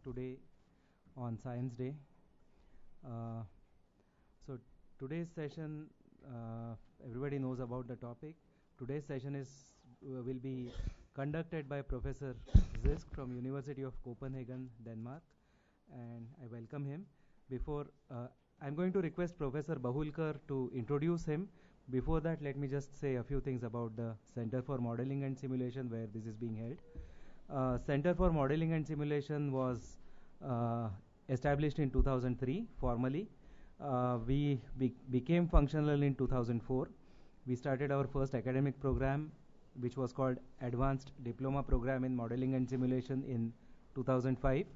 today on Science Day. Uh, so today's session, everybody knows about the topic. Today's session will be conducted by Professor Zysk from University of Copenhagen, Denmark, and I welcome him. Before I'm going to request Professor Bahulkar to introduce him. Before that, let me just say a few things about the Center for Modeling and Simulation where this is being held. Center for Modeling and Simulation was established in 2003 formally. We became functional in 2004. We started our first academic program, which was called Advanced Diploma Program in Modeling and Simulation in 2005.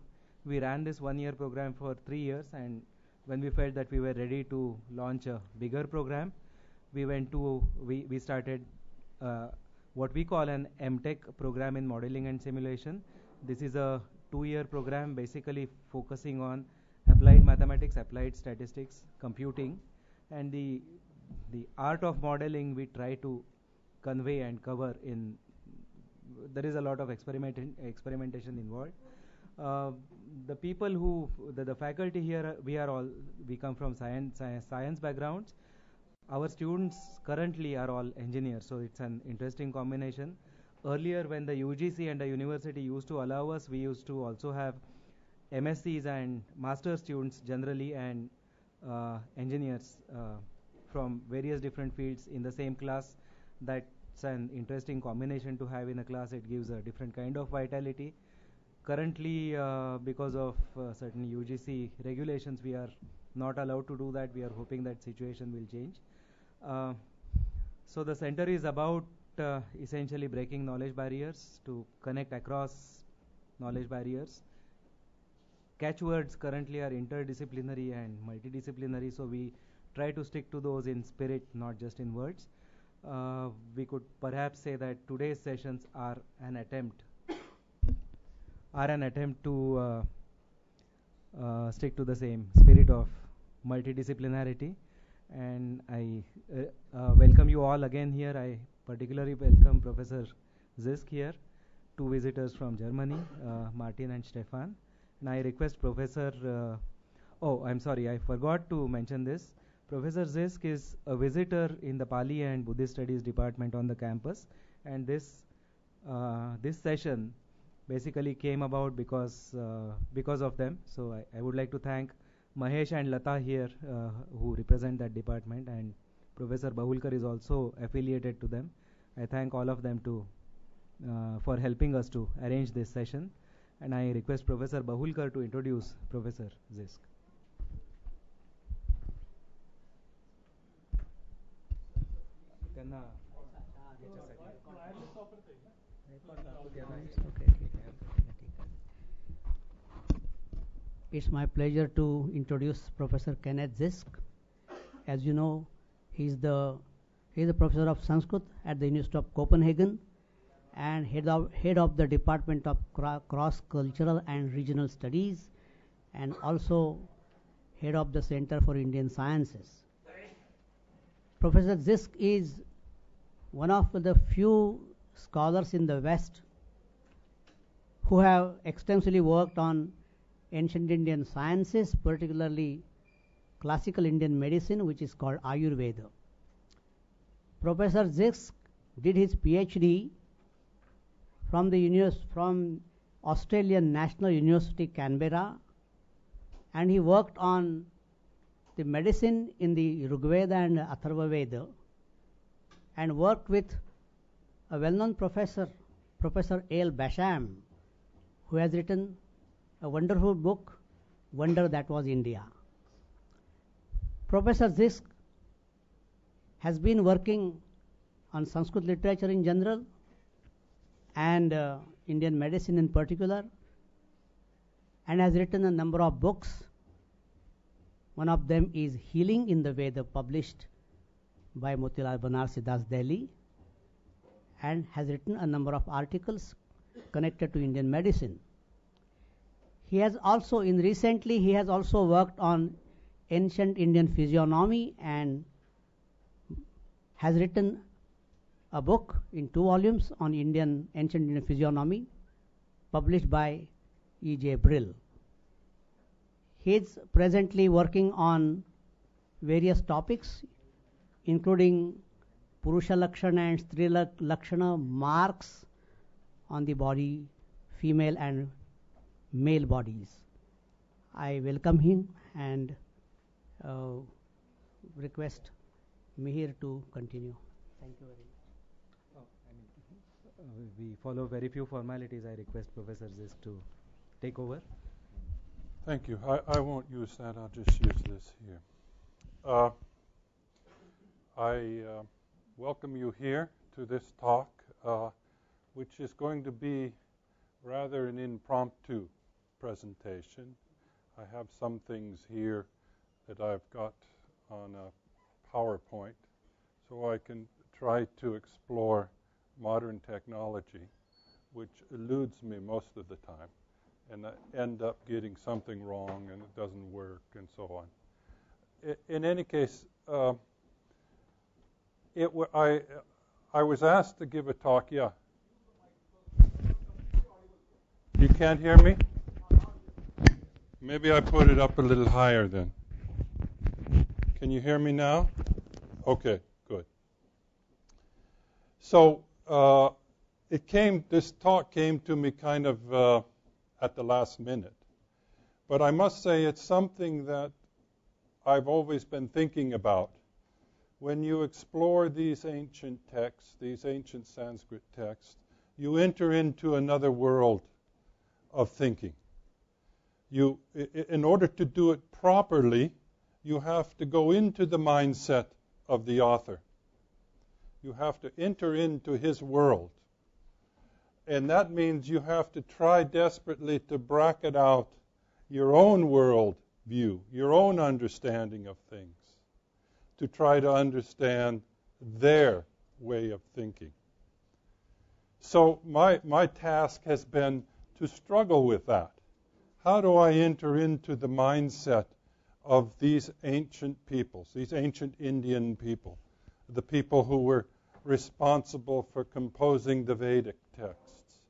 We ran this one-year program for 3 years, and when we felt that we were ready to launch a bigger program, we started what we call an MTech program in modeling and simulation. This is a 2-year program basically focusing on applied mathematics, applied statistics, computing, and the art of modeling we try to convey and cover in. There is a lot of experimentation involved. The people who, the faculty here, we come from science backgrounds. Our students currently are all engineers, so it's an interesting combination. Earlier, when the UGC and the university used to allow us, we used to also have MSCs and master students generally, and engineers from various different fields in the same class. That's an interesting combination to have in a class. It gives a different kind of vitality. Currently, because of certain UGC regulations, we are not allowed to do that. We are hoping that situation will change. So the center is about essentially breaking knowledge barriers to connect across knowledge barriers. Catchwords currently are interdisciplinary and multidisciplinary, so we try to stick to those in spirit, not just in words. We could perhaps say that today's sessions are an attempt to stick to the same spirit of multidisciplinarity. And I welcome you all again here. I particularly welcome Professor Zysk here, 2 visitors from Germany, Martin and Stefan. And I request Professor, I'm sorry, I forgot to mention this. Professor Zysk is a visitor in the Pali and Buddhist Studies department on the campus, and this session basically came about because of them. So I would like to thank Mahesh and Lata here who represent that department, and Professor Bahulkar is also affiliated to them. I thank all of them for helping us to arrange this session, and I request Professor Bahulkar to introduce Professor Zysk. It's my pleasure to introduce Professor Kenneth Zysk. As you know, he's the professor of Sanskrit at the University of Copenhagen and head of the Department of Cross-Cultural and Regional Studies, and also head of the Center for Indian Sciences. Professor Zysk is one of the few scholars in the West who have extensively worked on ancient Indian sciences, particularly classical Indian medicine, which is called Ayurveda. Professor Zysk did his PhD from Australian National University, Canberra, and he worked on the medicine in the Rigveda and Atharva Veda, and worked with a well-known professor, Professor A.L. Basham, who has written a wonderful book, Wonder That Was India. Professor Zysk has been working on Sanskrit literature in general and Indian medicine in particular, and has written a number of books. One of them is Healing in the Veda, published by Motilal Banarsidass, Delhi, and has written a number of articles connected to Indian medicine. He has also, recently worked on ancient Indian physiognomy and has written a book in 2 volumes on ancient Indian physiognomy, published by E.J. Brill. He is presently working on various topics, including Purusha Lakshana and Stri Lakshana marks on the body, female and male bodies. I welcome him and request Mihir to continue. Thank you very much. We follow very few formalities. I request Professor Zysk to take over. Thank you. I won't use that. I'll just use this here. I welcome you here to this talk, which is going to be rather an impromptu presentation. I have some things here that I've got on a PowerPoint, so I can try to explore modern technology, which eludes me most of the time, and I end up getting something wrong and it doesn't work and so on. In any case, I was asked to give a talk. Yeah. You can't hear me? Maybe I put it up a little higher then. Can you hear me now? Okay, good. So this talk came to me kind of at the last minute. But I must say it's something that I've always been thinking about. When you explore these ancient texts, these ancient Sanskrit texts, you enter into another world of thinking. In order to do it properly, you have to go into the mindset of the author. You have to enter into his world. And that means you have to try desperately to bracket out your own world view, your own understanding of things, to try to understand their way of thinking. So my task has been to struggle with that. How do I enter into the mindset of these ancient peoples, these ancient Indian people, the people who were responsible for composing the Vedic texts?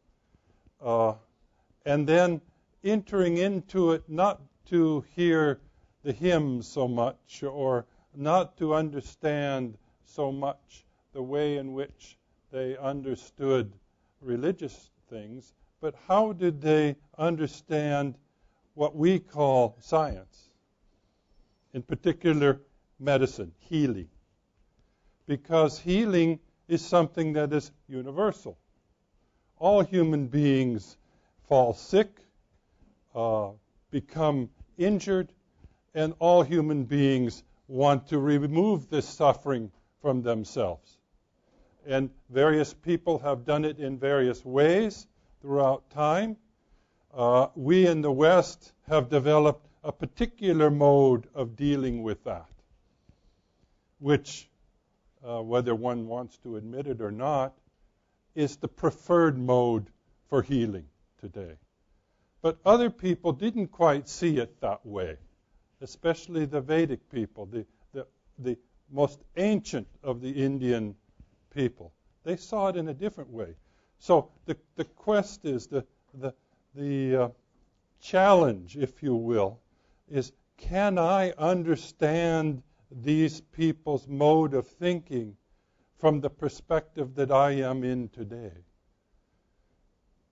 And then entering into it not to hear the hymns so much or not to understand so much the way in which they understood religious things, but how did they understand what we call science, in particular medicine, healing? Because healing is something that is universal. All human beings fall sick, become injured, and all human beings want to remove this suffering from themselves. And various people have done it in various ways throughout time. We in the West have developed a particular mode of dealing with that, which, whether one wants to admit it or not, is the preferred mode for healing today. But other people didn't quite see it that way, especially the Vedic people, the most ancient of the Indian people. They saw it in a different way. So the quest is, the challenge, if you will, is, can I understand these people's mode of thinking from the perspective that I am in today?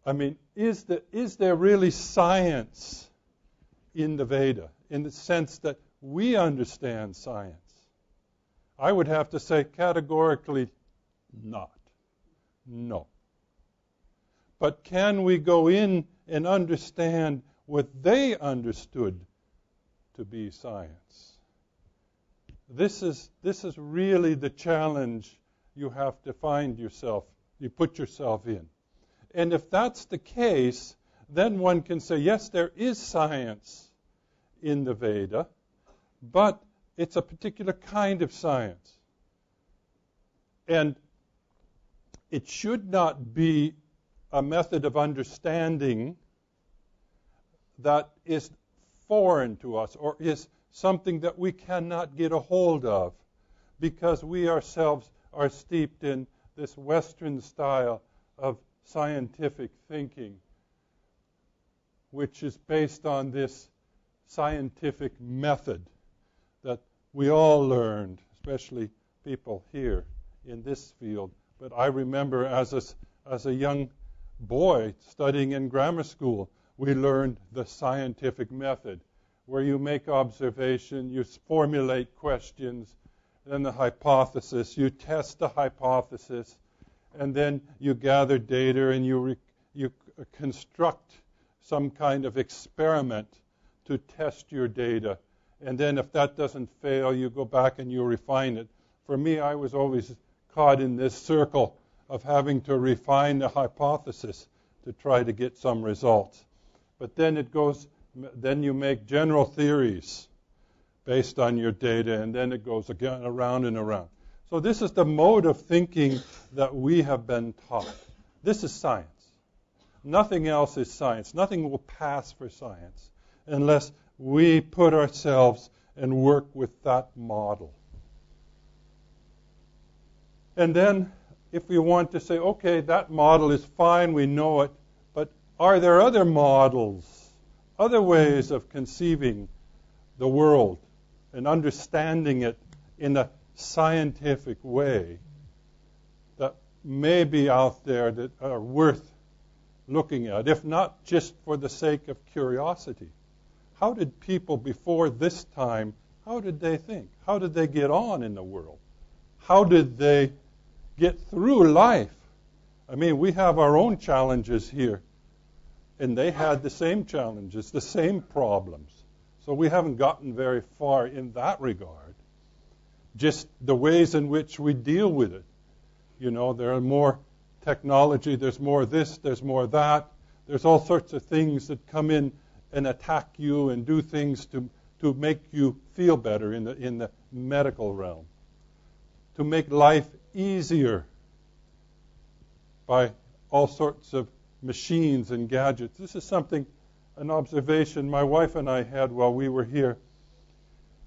I mean, is there really science in the Veda, in the sense that we understand science? I would have to say categorically not. No. But can we go in and understand what they understood to be science? This is really the challenge you have to find yourself, you put yourself in. And if that's the case, then one can say, yes, there is science in the Veda, but it's a particular kind of science. And it should not be a method of understanding that is foreign to us or is something that we cannot get a hold of because we ourselves are steeped in this Western style of scientific thinking which is based on this scientific method that we all learned, especially people here in this field. But I remember as a young boy studying in grammar school, we learned the scientific method, where you make observation, you formulate questions, then the hypothesis, you test the hypothesis, and then you gather data and you construct some kind of experiment to test your data. And then if that doesn't fail, you go back and you refine it. For me, I was always caught in this circle of having to refine the hypothesis to try to get some results. But then then you make general theories based on your data, and then it goes again around and around. So this is the mode of thinking that we have been taught. This is science. Nothing else is science. Nothing will pass for science unless we put ourselves and work with that model. And then if we want to say, okay, that model is fine, we know it, but are there other models, other ways of conceiving the world and understanding it in a scientific way that may be out there that are worth looking at, if not just for the sake of curiosity? How did people before this time, how did they think? How did they get on in the world? How did they get through life? I mean, we have our own challenges here, and they had the same challenges, the same problems. So we haven't gotten very far in that regard. Just the ways in which we deal with it. You know, there are more technology, there's more this, there's more that. There's all sorts of things that come in and attack you and do things to make you feel better in the medical realm. To make life easier by all sorts of machines and gadgets. This is an observation my wife and I had while we were here.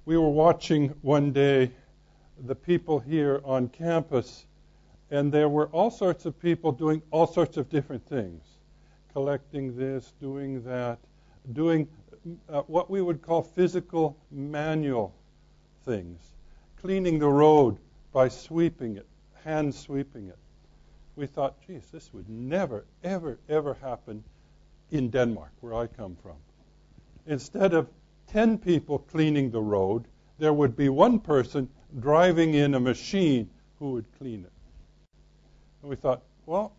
We were watching one day the people here on campus, and there were all sorts of people doing all sorts of different things. Collecting this, doing that, doing what we would call physical manual things. Cleaning the road by sweeping it, hand sweeping it. We thought, geez, this would never, ever, ever happen in Denmark, where I come from. Instead of 10 people cleaning the road, there would be one person driving in a machine who would clean it. And we thought, well,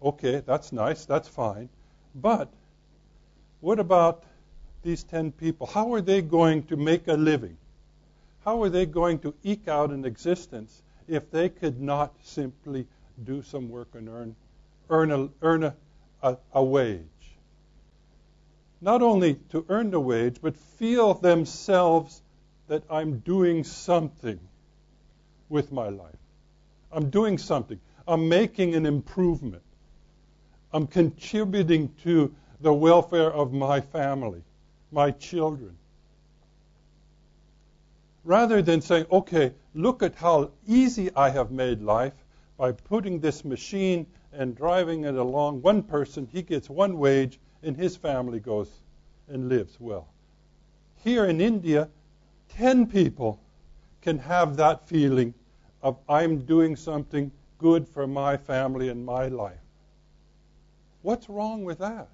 okay, that's nice, that's fine. But what about these 10 people? How are they going to make a living? How are they going to eke out an existence if they could not simply do some work and earn a wage? Not only to earn the wage, but feel themselves that I'm doing something with my life. I'm doing something. I'm making an improvement. I'm contributing to the welfare of my family, my children. Rather than saying, okay, look at how easy I have made life by putting this machine and driving it along. One person, he gets one wage, and his family goes and lives well. Here in India, 10 people can have that feeling of I'm doing something good for my family and my life. What's wrong with that?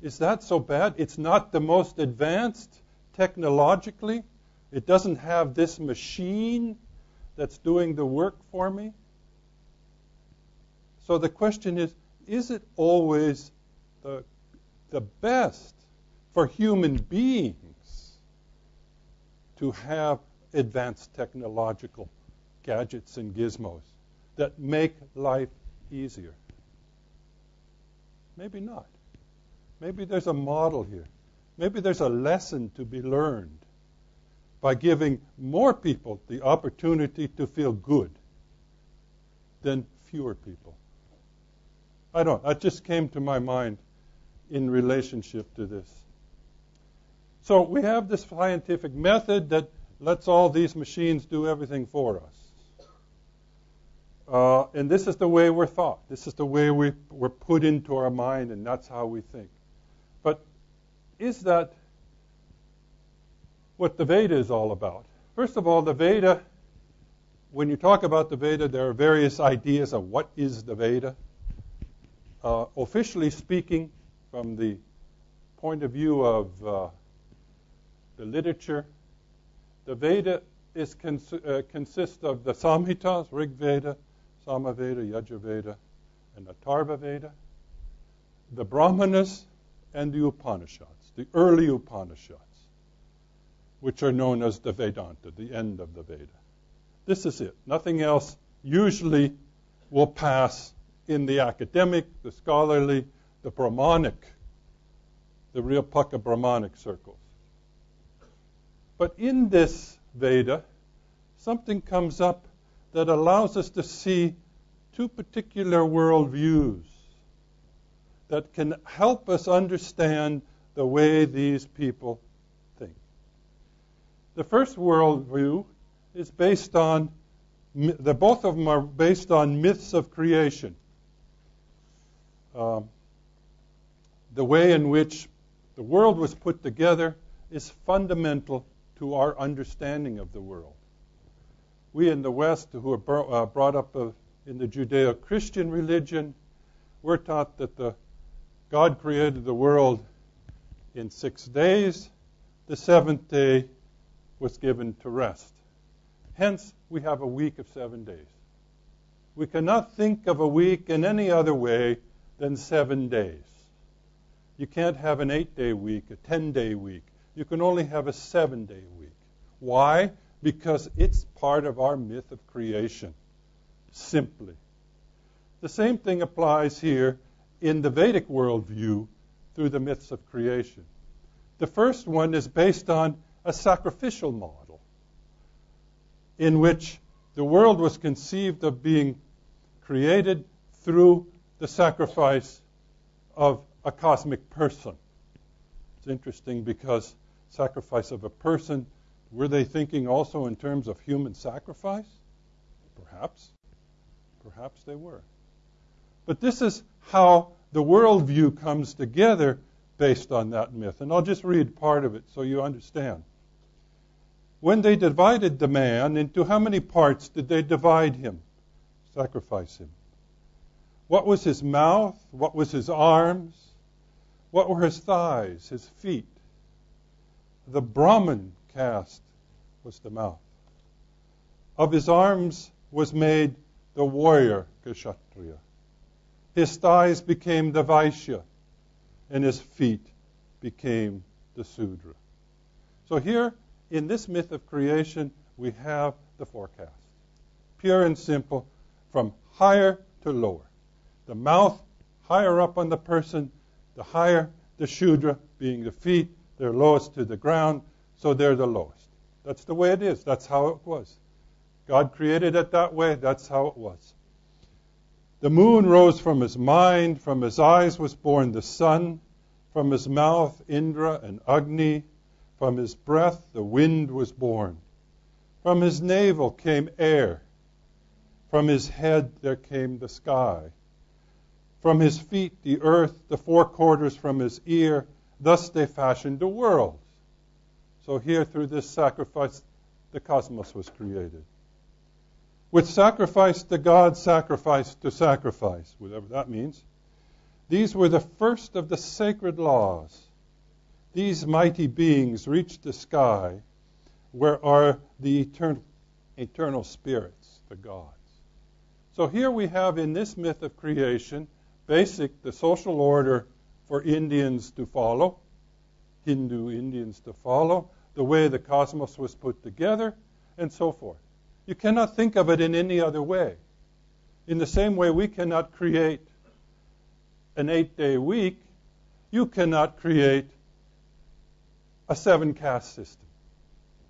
Is that so bad? It's not the most advanced technologically. It doesn't have this machine that's doing the work for me. So the question is it always the best for human beings to have advanced technological gadgets and gizmos that make life easier? Maybe not. Maybe there's a model here. Maybe there's a lesson to be learned by giving more people the opportunity to feel good than fewer people. I don't know. That just came to my mind in relationship to this. So we have this scientific method that lets all these machines do everything for us. And this is the way we're thought. This is the way we're put into our mind, and that's how we think. is that what the Veda is all about? First of all, the Veda, when you talk about the Veda, there are various ideas of what is the Veda. Officially speaking, from the point of view of the literature, the Veda consists of the Samhitas, Rig Veda, Samaveda, Yajuh Veda, and Atharva Veda, the Brāhmanas, and the Upanisads, the early Upanishads, which are known as the Vedanta, the end of the Veda. This is it. Nothing else usually will pass in the academic, the scholarly, the Brahmanic, the real Pukka Brahmanic circles. But in this Veda, something comes up that allows us to see two particular worldviews that can help us understand the way these people think. The first worldview is based on, both of them are based on myths of creation. The way in which the world was put together is fundamental to our understanding of the world. We in the West, who are brought up in the Judeo-Christian religion, we're taught that God created the world in 6 days. The seventh day was given to rest. Hence, we have a week of 7 days. We cannot think of a week in any other way than 7 days. You can't have an 8-day week, a 10-day week. You can only have a 7-day week. Why? Because it's part of our myth of creation, simply. The same thing applies here in the Vedic worldview through the myths of creation. The first one is based on a sacrificial model in which the world was conceived of being created through the sacrifice of a cosmic person. It's interesting because sacrifice of a person, were they thinking also in terms of human sacrifice? Perhaps. Perhaps they were. But this is how the worldview comes together based on that myth. And I'll just read part of it so you understand. When they divided the man, into how many parts did they divide him? Sacrifice him. What was his mouth? What was his arms? What were his thighs, his feet? The Brahman caste was the mouth. Of his arms was made the warrior, Kshatriya. His thighs became the Vaishya, and his feet became the Sudra. So here, in this myth of creation, we have the forecast. Pure and simple, from higher to lower. The mouth higher up on the person, the higher the Shudra, being the feet, they're lowest to the ground, so they're the lowest. That's the way it is. That's how it was. God created it that way. That's how it was. The moon rose from his mind. From his eyes was born the sun. From his mouth, Indra and Agni. From his breath, the wind was born. From his navel came air. From his head there came the sky. From his feet, the earth, the four quarters from his ear. Thus they fashioned the world. So here, through this sacrifice, the cosmos was created. With sacrifice to God, sacrifice to sacrifice, whatever that means. These were the first of the sacred laws. These mighty beings reached the sky, where are the eternal spirits, the gods. So here we have in this myth of creation, the social order for Indians to follow, Hindu Indians to follow, the way the cosmos was put together, and so forth. You cannot think of it in any other way. In the same way we cannot create an 8-day week, you cannot create a 7-caste system.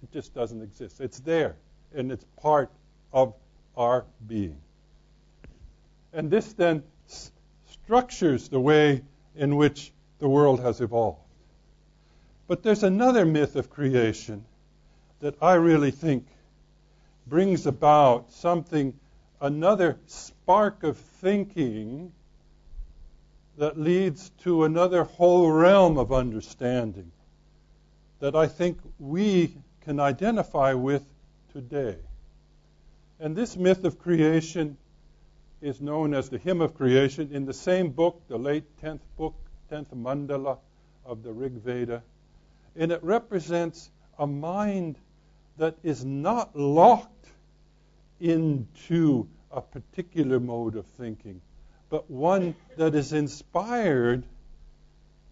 It just doesn't exist. It's there, and it's part of our being. And this then structures the way in which the world has evolved. But there's another myth of creation that I really think brings about something, another spark of thinking that leads to another whole realm of understanding that I think we can identify with today. And this myth of creation is known as the Hymn of Creation in the same book, the late 10th book, 10th mandala of the Rig Veda. And it represents a mind that is not locked into a particular mode of thinking, but one that is inspired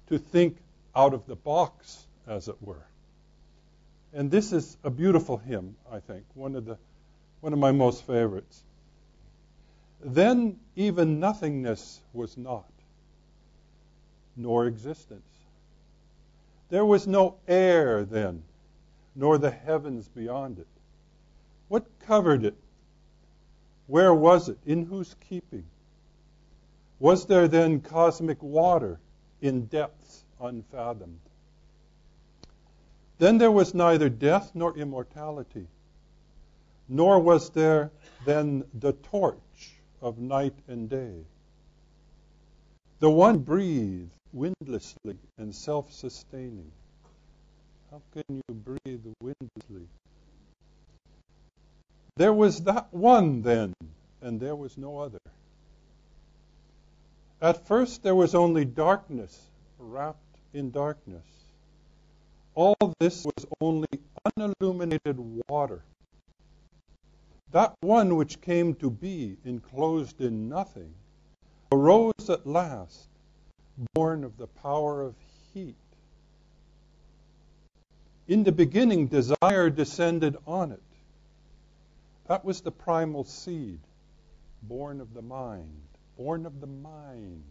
to think out of the box, as it were. And this is a beautiful hymn, I think, one of my most favorites. Then even nothingness was not, nor existence. There was no air then, nor the heavens beyond it. What covered it? Where was it? In whose keeping? Was there then cosmic water in depths unfathomed? Then there was neither death nor immortality, nor was there then the torch of night and day. The one breathed windlessly and self-sustaining. How can you breathe windlessly? There was that one then, and there was no other. At first there was only darkness, wrapped in darkness. All this was only unilluminated water. That one which came to be, enclosed in nothing, arose at last, born of the power of heat. In the beginning, desire descended on it. That was the primal seed, born of the mind, born of the mind.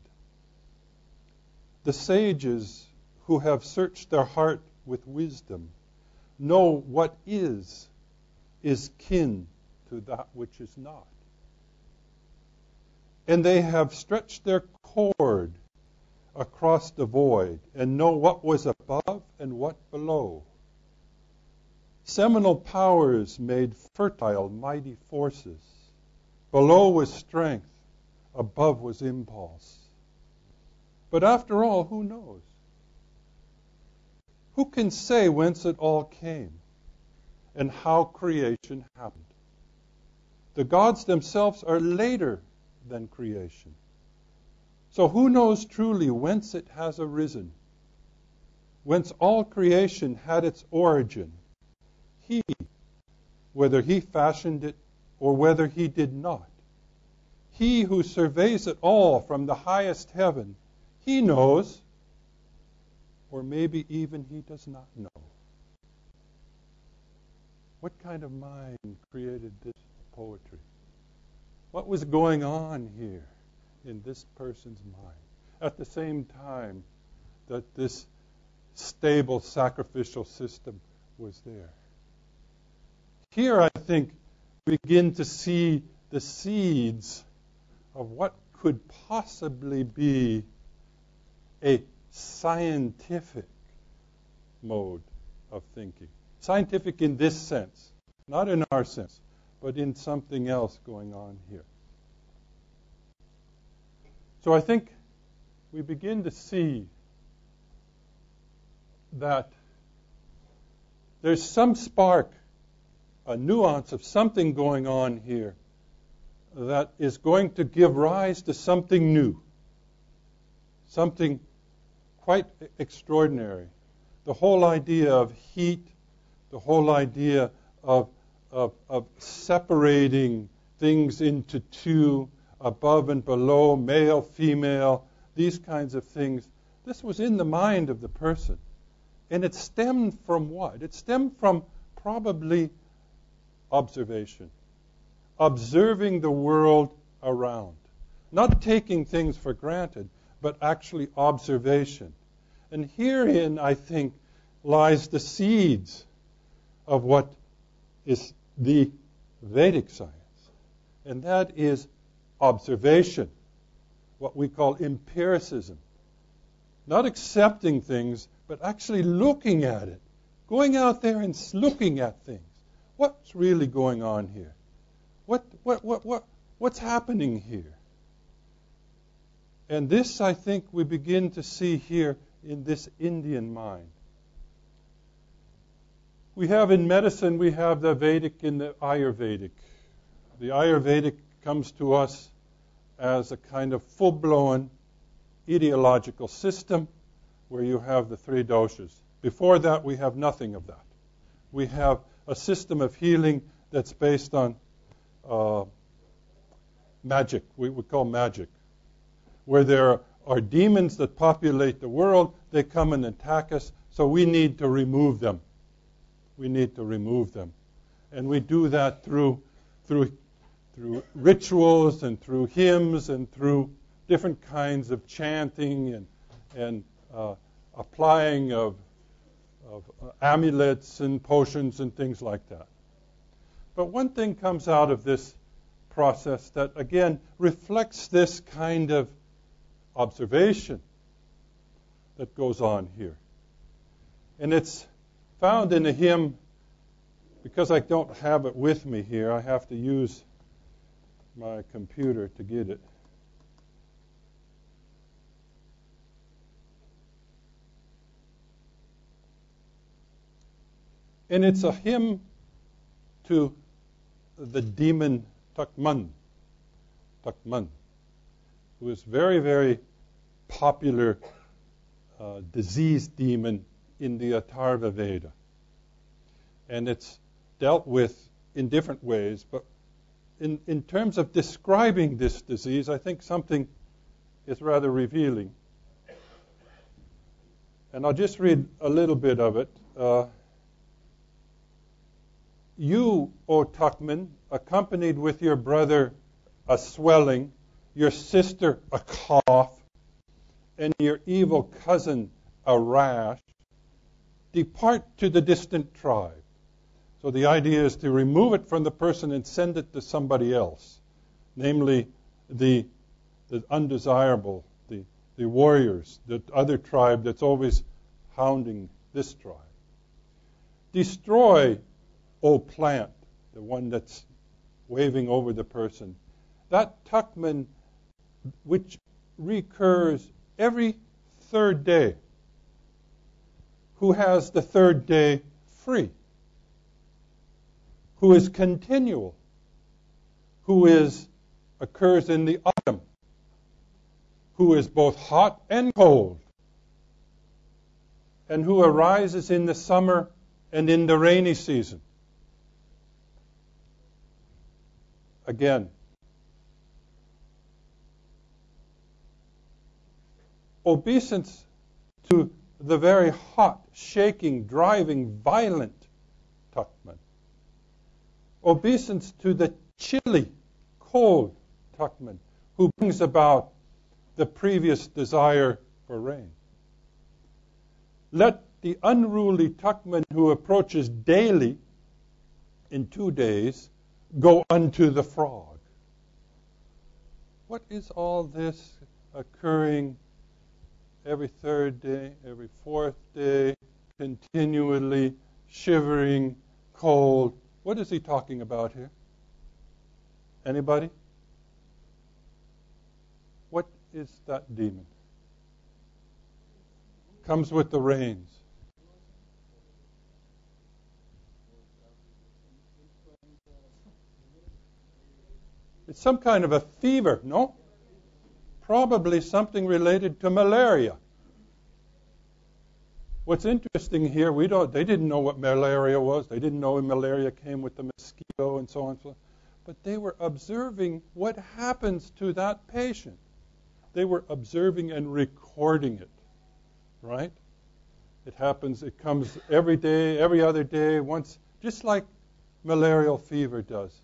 The sages who have searched their heart with wisdom know what is kin to that which is not. And they have stretched their cord across the void and know what was above and what below. Seminal powers made fertile mighty forces. Below was strength, above was impulse. But after all, who knows? Who can say whence it all came and how creation happened? The gods themselves are later than creation. So who knows truly whence it has arisen, whence all creation had its origin? He, whether he fashioned it or whether he did not. He who surveys it all from the highest heaven, he knows, or maybe even he does not know. What kind of mind created this poetry? What was going on here in this person's mind at the same time that this stable sacrificial system was there? Here, I think, we begin to see the seeds of what could possibly be a scientific mode of thinking. Scientific in this sense, not in our sense, but in something else going on here. So I think we begin to see that there's some spark, a nuance of something going on here that is going to give rise to something new, something quite extraordinary. The whole idea of heat, the whole idea of separating things into two, above and below, male, female, these kinds of things. This was in the mind of the person. And it stemmed from what? It stemmed from probably observation. Observing the world around. Not taking things for granted, but actually observation. And herein, I think, lies the seeds of what is the Vedic science. And that is observation, what we call empiricism. Not accepting things, but actually looking at it. Going out there and looking at things. What's really going on here? What's happening here? And this, I think, we begin to see here in this Indian mind. We have in medicine, we have the Vedic and the Ayurvedic. The Ayurvedic comes to us as a kind of full-blown ideological system where you have the three doshas. Before that, we have nothing of that. We have a system of healing that's based on magic, we would call magic, where there are demons that populate the world. They come and attack us, so we need to remove them. We need to remove them. And we do that through rituals and through hymns and through different kinds of chanting and applying of amulets and potions and things like that. But one thing comes out of this process that, again, reflects this kind of observation that goes on here. And it's found in a hymn. Because I don't have it with me here, I have to use my computer to get it. And it's a hymn to the demon Takman, who is very, very popular disease demon in the Atharva Veda. And it's dealt with in different ways, but in terms of describing this disease, I think something is rather revealing. And I'll just read a little bit of it. You, O Takman, accompanied with your brother a swelling, your sister a cough, and your evil cousin a rash, depart to the distant tribe. So the idea is to remove it from the person and send it to somebody else, namely the undesirable, the warriors, the other tribe that's always hounding this tribe. Destroy, O plant, the one that's waving over the person, that Takman which recurs every third day, who has the third day free, who is continual, who occurs in the autumn, who is both hot and cold, and who arises in the summer and in the rainy season. Again, obeisance to the very hot, shaking, driving, violent Takman. Obeisance to the chilly, cold Takman, who brings about the previous desire for rain. Let the unruly Takman who approaches daily in 2 days go unto the frog. What is all this occurring every third day, every fourth day, continually shivering, cold? What is he talking about here? Anybody? What is that demon? Comes with the rains. It's some kind of a fever, no? Probably something related to malaria. What's interesting here, they didn't know what malaria was. They didn't know malaria came with the mosquito and so on and so on. But they were observing what happens to that patient. They were observing and recording it, right? It happens, it comes every day, every other day, once, just like malarial fever does.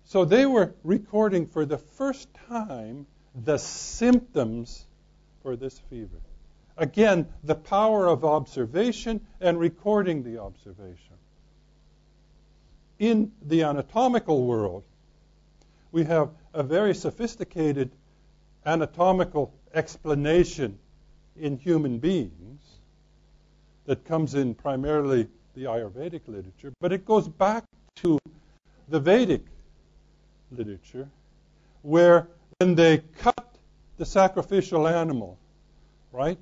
So they were recording for the first time the symptoms for this fever. Again, the power of observation and recording the observation. In the anatomical world, we have a very sophisticated anatomical explanation in human beings that comes in primarily the Ayurvedic literature, but it goes back to the Vedic literature, where when they cut the sacrificial animal, right?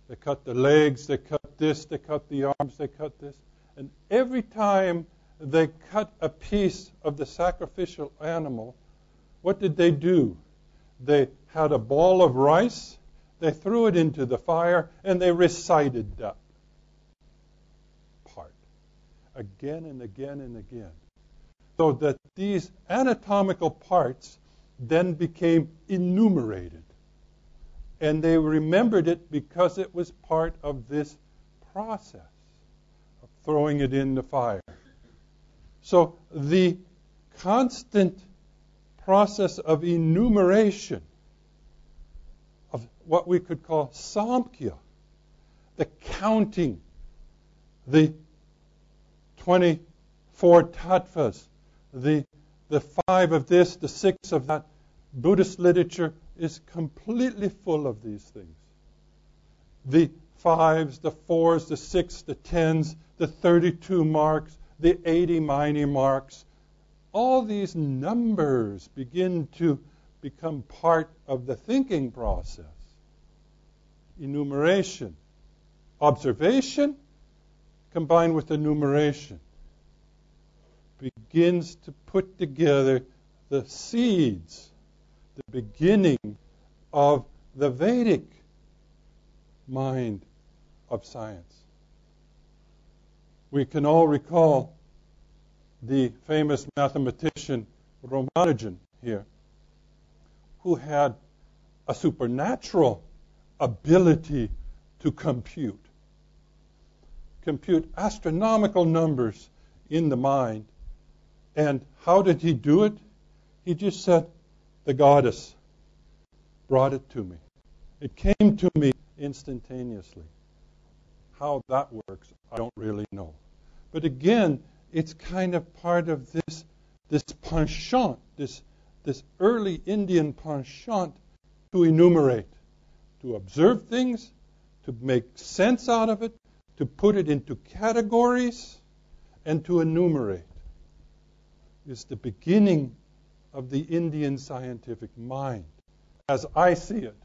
They cut the legs, they cut this, they cut the arms, they cut this. And every time they cut a piece of the sacrificial animal, what did they do? They had a ball of rice, they threw it into the fire, and they recited that part again and again and again. So that these anatomical parts then became enumerated. And they remembered it because it was part of this process of throwing it in the fire. So the constant process of enumeration of what we could call Samkhya, the counting, the 24 tattvas, the 5 of this, the 6 of that. Buddhist literature is completely full of these things. The 5s, the 4s, the 6s, the 10s, the 32 marks, the 80 minor marks. All these numbers begin to become part of the thinking process. Enumeration, observation, combined with enumeration, begins to put together the seeds, the beginning of the Vedic mind of science. We can all recall the famous mathematician Ramanujan here, who had a supernatural ability to compute astronomical numbers in the mind. And how did he do it? He just said, the goddess brought it to me. It came to me instantaneously. How that works, I don't really know. But again, it's kind of part of this penchant, this early Indian penchant to enumerate, to observe things, to make sense out of it, to put it into categories, and to enumerate. Is the beginning of the Indian scientific mind, as I see it.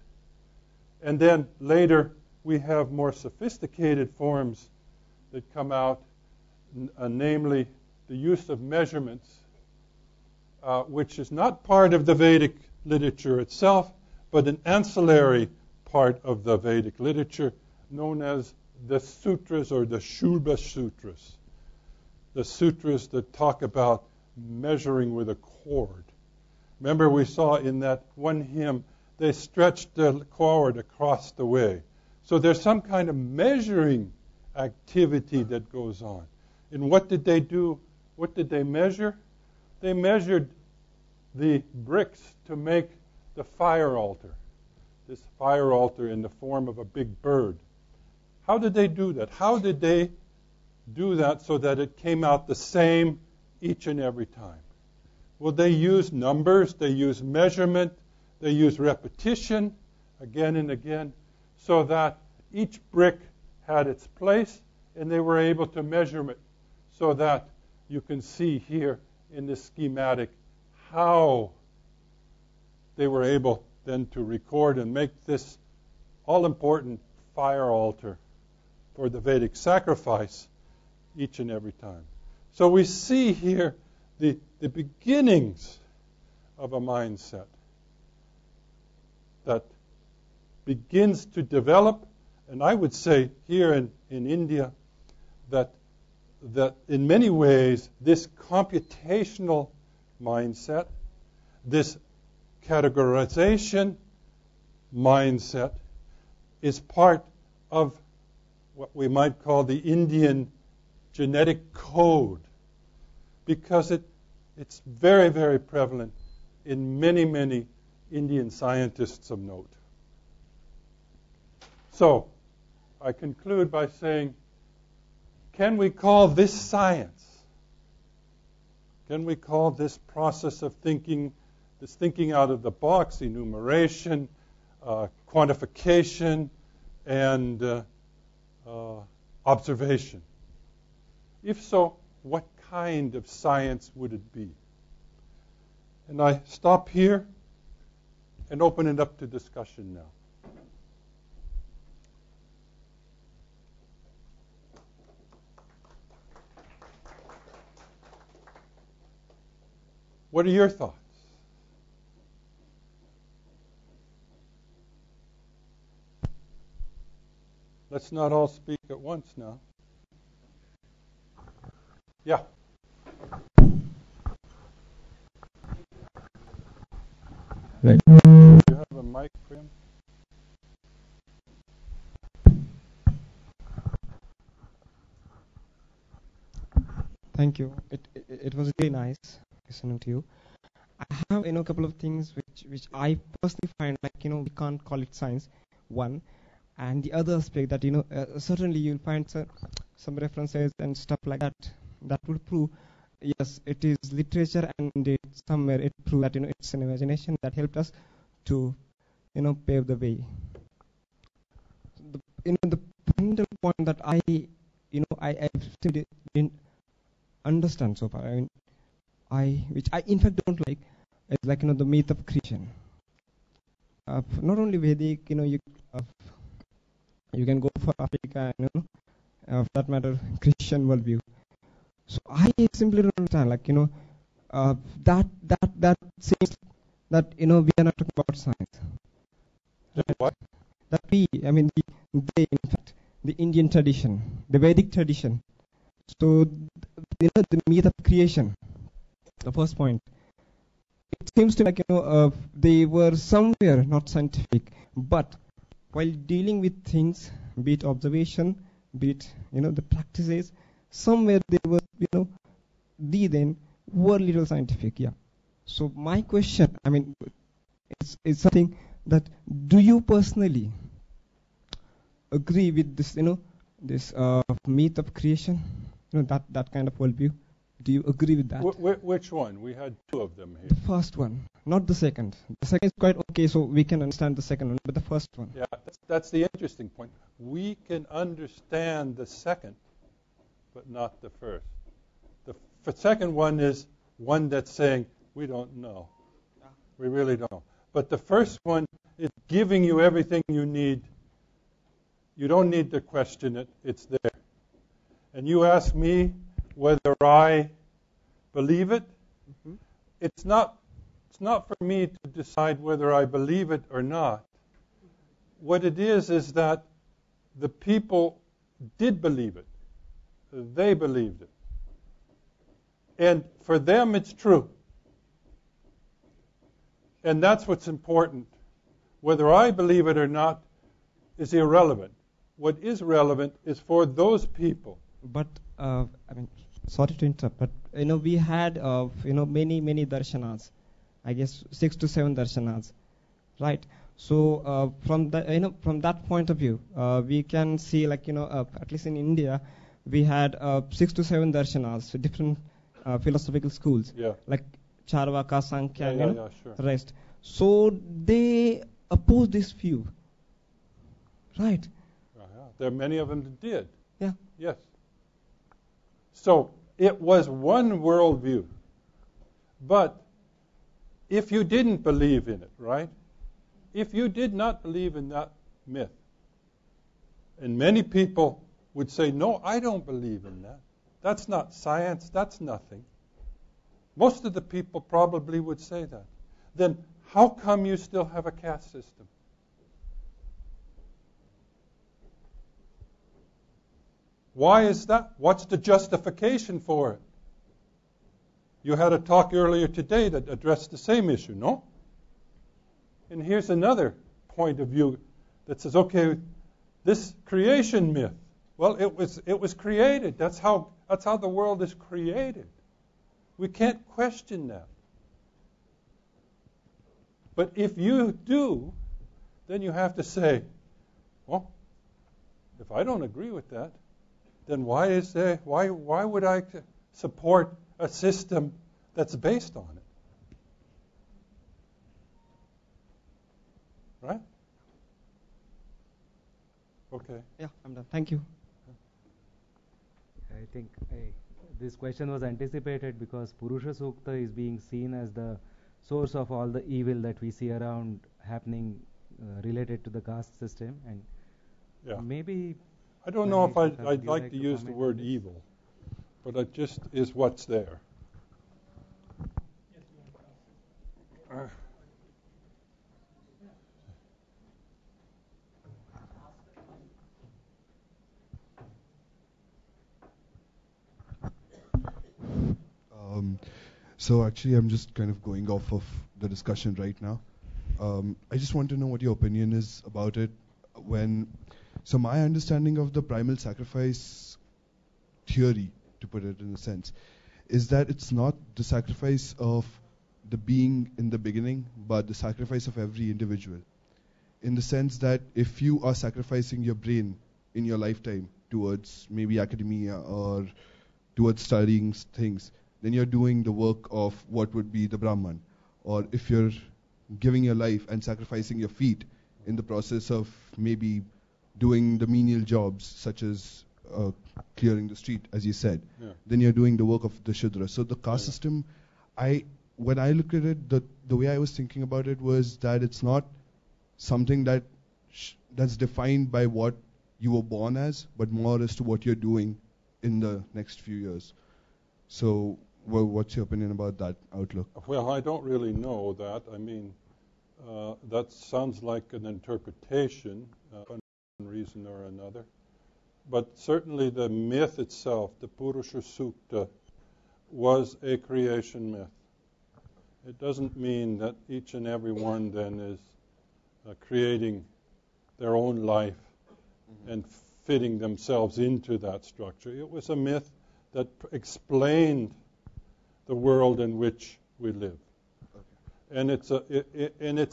And then later we have more sophisticated forms that come out, namely the use of measurements, which is not part of the Vedic literature itself, but an ancillary part of the Vedic literature known as the sutras or the Shubha sutras. The sutras that talk about measuring with a cord. Remember we saw in that one hymn, they stretched the cord across the way. So there's some kind of measuring activity that goes on. And what did they do? What did they measure? They measured the bricks to make the fire altar. This fire altar in the form of a big bird. How did they do that? How did they do that so that it came out the same each and every time? Well, they use numbers, they use measurement, they use repetition again and again, so that each brick had its place, and they were able to measure it so that you can see here in this schematic how they were able then to record and make this all-important fire altar for the Vedic sacrifice each and every time. So we see here the beginnings of a mindset that begins to develop, and I would say here in India that in many ways this computational mindset, this categorization mindset is part of what we might call the Indian genetic code, because it's very, very prevalent in many, many Indian scientists of note. So, I conclude by saying, can we call this science? Can we call this process of thinking, this thinking out of the box, enumeration, quantification, and observation? If so, what kind of science would it be? And I stop here and open it up to discussion now. What are your thoughts? Let's not all speak at once now. Yeah. Right. Do you have a mic for him? Thank you. It was really nice listening to you. I have a couple of things which I personally find like we can't call it science, one, and the other aspect that certainly you'll find some references and stuff like that would prove yes it is literature, and indeed somewhere it proves that it's an imagination that helped us to pave the way. The fundamental point that I still didn't understand so far. Which I in fact don't like, is like the myth of creation. Not only Vedic, you can go for Africa, for that matter, Christian worldview. So I simply don't understand, like that seems that we are not talking about science. Right. What? That they, in fact, the Indian tradition, the Vedic tradition. So the myth of creation. The first point. It seems to me like they were somewhere not scientific, but while dealing with things, be it observation, be it the practices, somewhere they were they then were little scientific. Yeah. So my question, is something that do you personally agree with this this myth of creation, that kind of worldview? Do you agree with that? Which one? We had two of them here. The first one, not the second. The second is quite okay, so we can understand the second one, but the first one. Yeah, that's the interesting point. We can understand the second, but not the first. The second one is one that's saying, we don't know. We really don't know. But the first one is giving you everything you need. You don't need to question it. It's there. And you ask me whether I believe it. Mm-hmm. It's not for me to decide whether I believe it or not. What it is that the people did believe it. They believed it. And for them it's true. And that's what's important. Whether I believe it or not is irrelevant. What is relevant is for those people. But sorry to interrupt, but we had many darshanas, I guess 6 to 7 darshanas, right? So from that point of view, we can see like at least in India, we had 6 to 7 darshanas, so different philosophical schools, like Charvaka, Sankhya, sure. Rest. So they oppose this view, right? There are many of them that did. Yeah. Yes. So it was one worldview. But if you didn't believe in it, right? If you did not believe in that myth, and many people would say, no, I don't believe in that. That's not science. That's nothing. Most of the people probably would say that. Then how come you still have a caste system? Why is that? What's the justification for it? You had a talk earlier today that addressed the same issue, no? And here's another point of view that says, okay, this creation myth, well, it was created. That's how the world is created. We can't question that. But if you do, then you have to say, well, if I don't agree with that, then why would I support a system that's based on it? Right? Okay. Yeah, I'm done. Thank you. I think this question was anticipated because Purusha Sukta is being seen as the source of all the evil that we see around happening related to the caste system. And maybe I don't know if Samhitas, I'd would you like to use the comment word on this? evil, but it just is what's there. So actually, I'm just kind of going off of the discussion right now. I just want to know what your opinion is about it. So my understanding of the primal sacrifice theory, to put it in a sense, is that it's not the sacrifice of the being in the beginning, but the sacrifice of every individual. In the sense that if you are sacrificing your brain in your lifetime towards maybe academia or towards studying things, then you're doing the work of what would be the Brahman. Or if you're giving your life and sacrificing your feet in the process of maybe doing the menial jobs, such as clearing the street, as you said, then you're doing the work of the Shudra. So the caste system, when I look at it, the way I was thinking about it was that it's not something that's defined by what you were born as, but more as to what you're doing in the next few years. So what's your opinion about that outlook? Well, I don't really know that. I mean, that sounds like an interpretation for one reason or another. But certainly the myth itself, the Purusha Sukta, was a creation myth. It doesn't mean that each and every one then is creating their own life and fitting themselves into that structure. It was a myth that explained the world in which we live. And it's an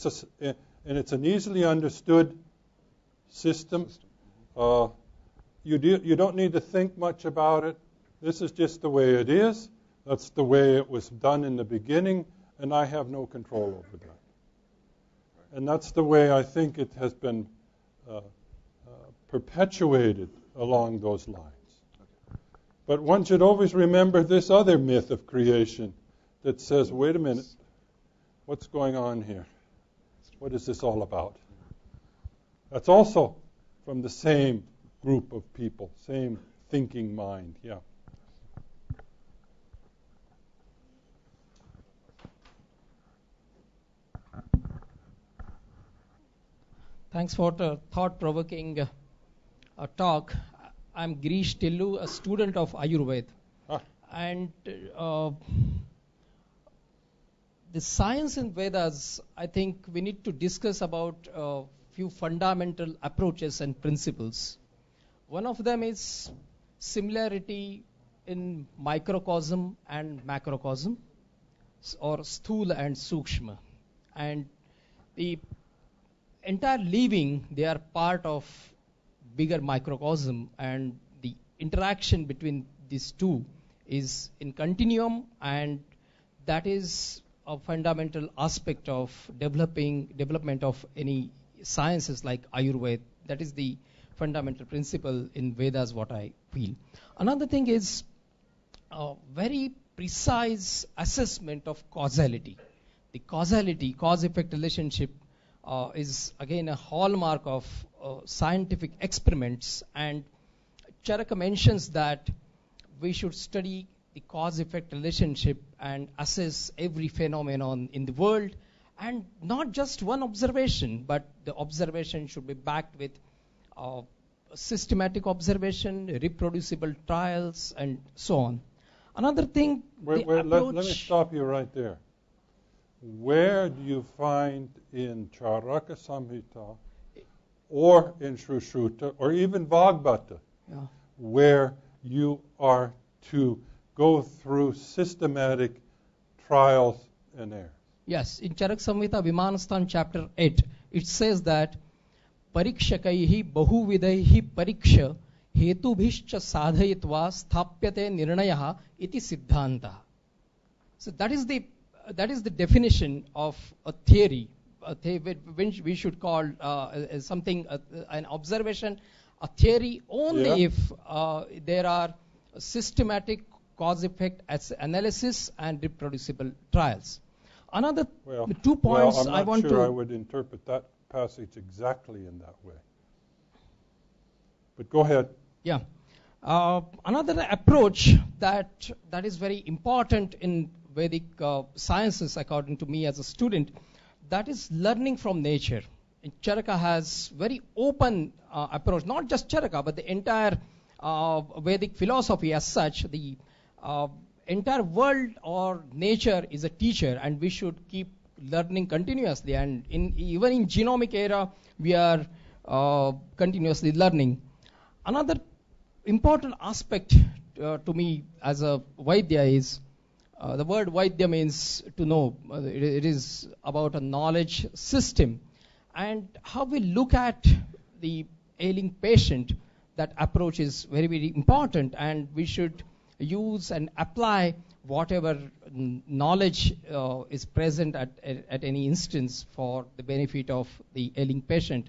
easily understood system. You don't need to think much about it. This is just the way it is. That's the way it was done in the beginning, and I have no control over that. And that's the way I think it has been perpetuated along those lines. But one should always remember this other myth of creation that says, wait a minute, what's going on here? What is this all about? That's also from the same group of people, same thinking mind, Thanks for the thought-provoking talk. I'm Girish Tillu, a student of Ayurveda. And the science in Vedas, I think we need to discuss about a few fundamental approaches and principles. One of them is similarity in microcosm and macrocosm, or sthula and sukshma. And the entire living, they are part of bigger microcosm, and the interaction between these two is in continuum, and that is a fundamental aspect of development of any sciences like Ayurveda. That is the fundamental principle in Vedas, what I feel. Another thing is a very precise assessment of causality. The causality, cause-effect relationship is again a hallmark of scientific experiments, and Charaka mentions that we should study the cause-effect relationship and assess every phenomenon in the world, and not just one observation, but the observation should be backed with systematic observation, reproducible trials, and so on. Another thing, let me stop you right there. Where do you find in Charaka Samhita or in Sushruta or even Bhagavata where you are to go through systematic trials and errors? Yes, in Charaka Samhita, Vimanasthan chapter 8, it says that parikshakaihi bahuvidaihi pariksha hetubhishcha sadhayitva sthapyate nirnayaha iti siddhanta. So that is the definition of a theory, which we should call something an observation, a theory only if there are systematic cause-effect analysis and reproducible trials. Another Well, 2 points I'm I not want sure to. I would interpret that passage exactly in that way. But go ahead. Yeah. Another approach that is very important in Vedic sciences, according to me as a student, that is learning from nature. And Charaka has very open approach, not just Charaka, but the entire Vedic philosophy as such. The entire world or nature is a teacher, and we should keep learning continuously. And even in genomic era, we are continuously learning. Another important aspect to me as a Vaidya is the word Vaidya means to know. It is about a knowledge system, and how we look at the ailing patient. That approach is very, very important, and we should use and apply whatever knowledge is present at any instance for the benefit of the ailing patient.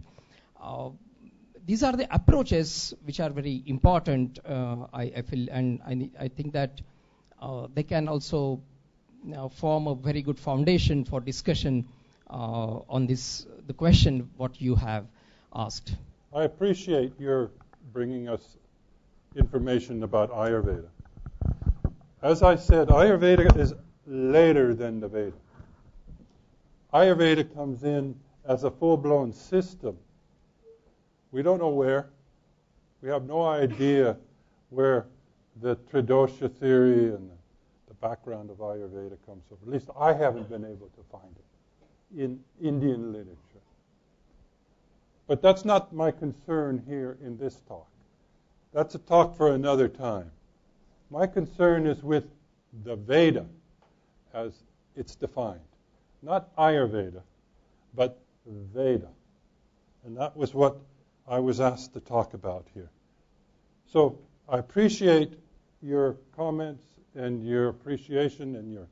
These are the approaches which are very important, I feel, and I think that they can also form a very good foundation for discussion on the question what you have asked. I appreciate your bringing us information about Ayurveda. As I said, Ayurveda is later than the Veda. Ayurveda comes in as a full-blown system. We don't know where. We have no idea where the Tridosha theory and the background of Ayurveda comes from. At least I haven't been able to find it in Indian literature. But that's not my concern here in this talk. That's a talk for another time. My concern is with the Veda as it's defined. Not Ayurveda, but Veda. And that was what I was asked to talk about here. So I appreciate your comments and your appreciation and your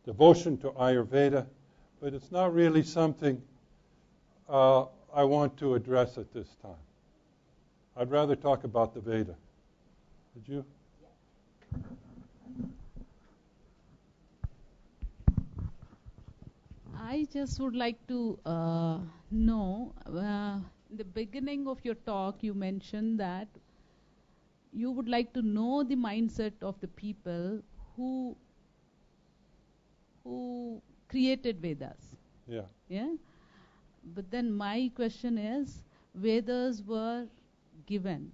devotion to Ayurveda, but it's not really something I want to address at this time. I'd rather talk about the Veda. Did you? I just would like to know, in the beginning of your talk, you mentioned that you would like to know the mindset of the people who created Vedas. Yeah. Yeah? But then my question is, Vedas were given.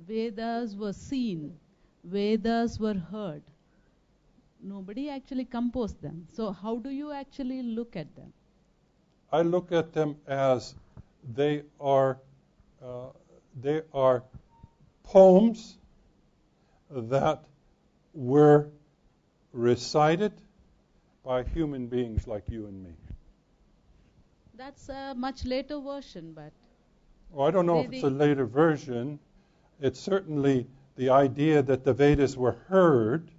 Vedas were seen. Vedas were heard. Nobody actually composed them. So how do you actually look at them? I look at them as they are poems that were recited by human beings like you and me. That's a much later version, but... Well, I don't know if it's a later version. It's certainly the idea that the Vedas were heard,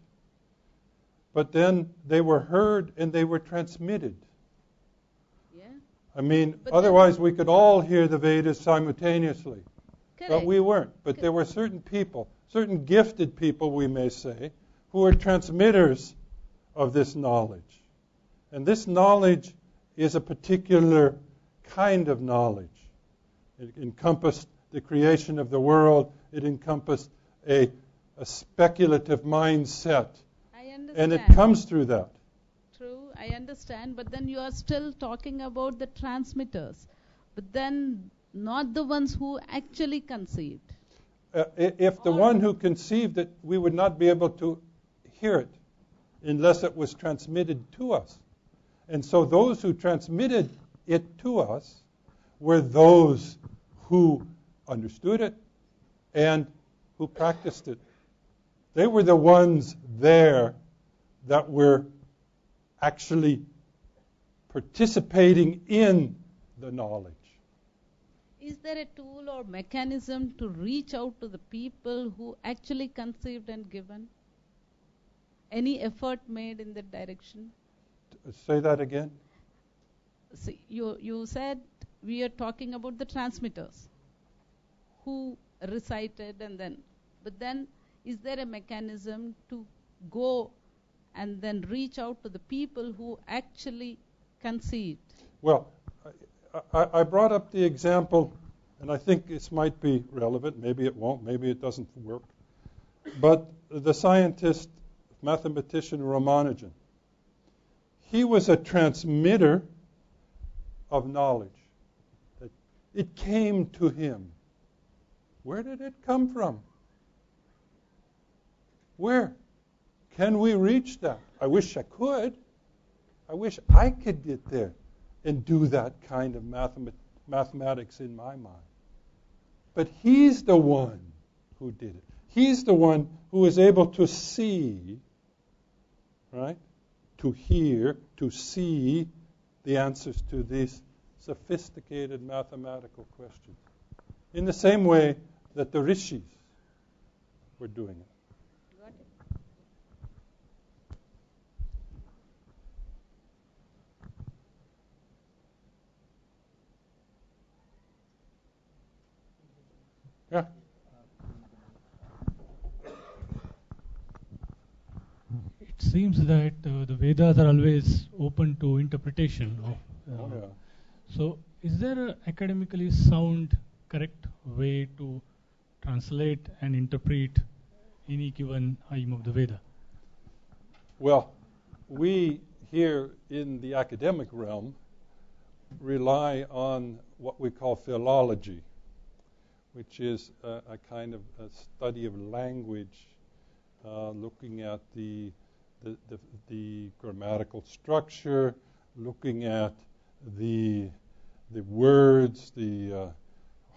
but then they were heard and they were transmitted. Yeah. I mean, but otherwise we could all hear the Vedas simultaneously. Correct. But we weren't. But there were certain people, certain gifted people, we may say, who were transmitters of this knowledge. And this knowledge is a particular kind of knowledge. It encompassed the creation of the world. It encompassed a speculative mindset. I understand. And it comes through that. True, I understand. But then you are still talking about the transmitters. But then not the ones who actually conceived. If the one who conceived it, we would not be able to hear it unless it was transmitted to us. And so those who transmitted it to us were those who understood it and who practiced it. They were the ones there that were actually participating in the knowledge. Is there a tool or mechanism to reach out to the people who actually conceived and given? Any effort made in that direction? Say that again. See, you said we are talking about the transmitters who recited and then, but then is there a mechanism to go and then reach out to the people who actually can see it? Well, I brought up the example, and I think this might be relevant. Maybe it won't. Maybe it doesn't work. But the scientist, mathematician Ramanujan, he was a transmitter of knowledge. It came to him. Where did it come from? Where? Can we reach that? I wish I could. I wish I could get there and do that kind of mathematics in my mind. But he's the one who did it. He's the one who was able to see, right? To hear, to see the answers to these sophisticated mathematical questions. In the same way that the rishis were doing it. Yeah. It seems that the Vedas are always open to interpretation. So, is there an academically sound, correct way to translate and interpret any given item of the Veda? Well, we here in the academic realm rely on what we call philology, which is a kind of a study of language, looking at the grammatical structure, looking at the words,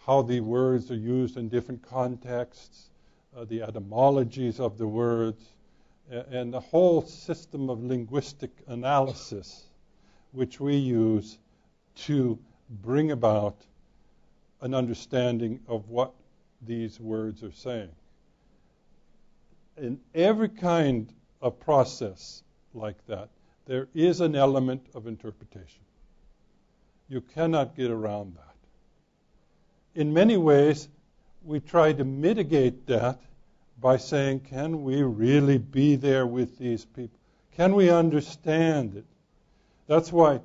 how the words are used in different contexts, the etymologies of the words, and the whole system of linguistic analysis which we use to bring about an understanding of what these words are saying. In every kind of process like that, there is an element of interpretation. You cannot get around that. In many ways, we try to mitigate that by saying, can we really be there with these people? Can we understand it? That's why,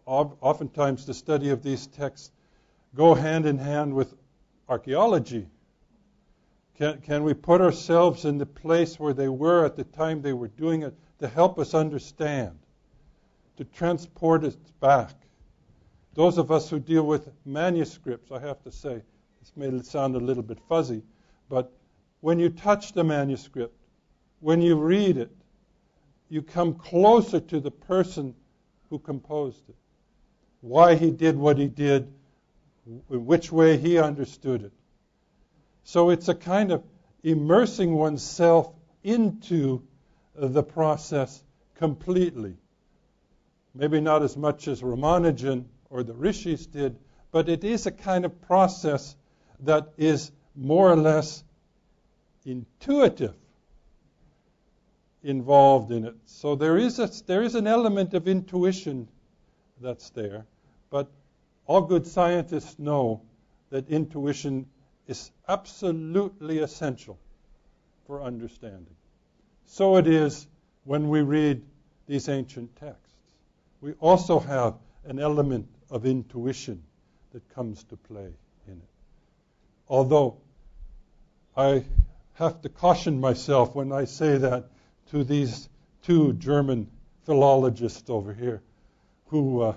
oftentimes the study of these texts go hand in hand with archaeology. Can we put ourselves in the place where they were at the time they were doing it to help us understand, to transport us back? Those of us who deal with manuscripts, I have to say, this may sound a little bit fuzzy, but when you touch the manuscript, when you read it, you come closer to the person who composed it, why he did what he did, which way he understood it. So it's a kind of immersing oneself into the process completely. Maybe not as much as Ramanujan or the rishis did, but it is a kind of process that is more or less intuitive involved in it. So there is an element of intuition that's there, but all good scientists know that intuition is absolutely essential for understanding. So it is when we read these ancient texts. We also have an element of intuition that comes to play in it. Although I have to caution myself when I say that to these two German philologists over here who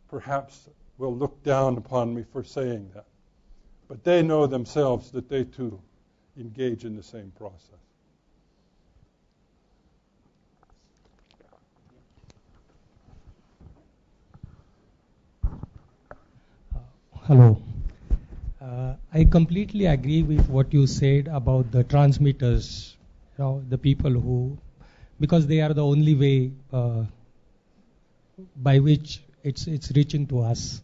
perhaps will look down upon me for saying that. But they know themselves that they too engage in the same process. Hello. I completely agree with what you said about the transmitters, the people who, because they are the only way by which it's reaching to us.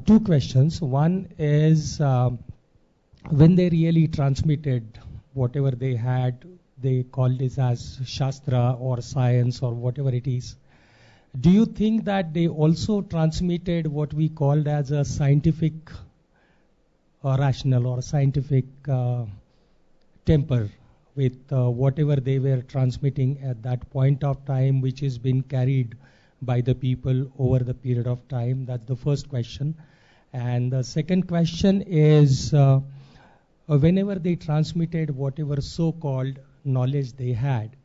Two questions. One is when they really transmitted whatever they had, they called this as Shastra or science or whatever it is. Do you think that they also transmitted what we called as a scientific or rational or scientific temper with whatever they were transmitting at that point of time, which is being carried by the people over the period of time? That's the first question. And the second question is, whenever they transmitted whatever so-called knowledge they had,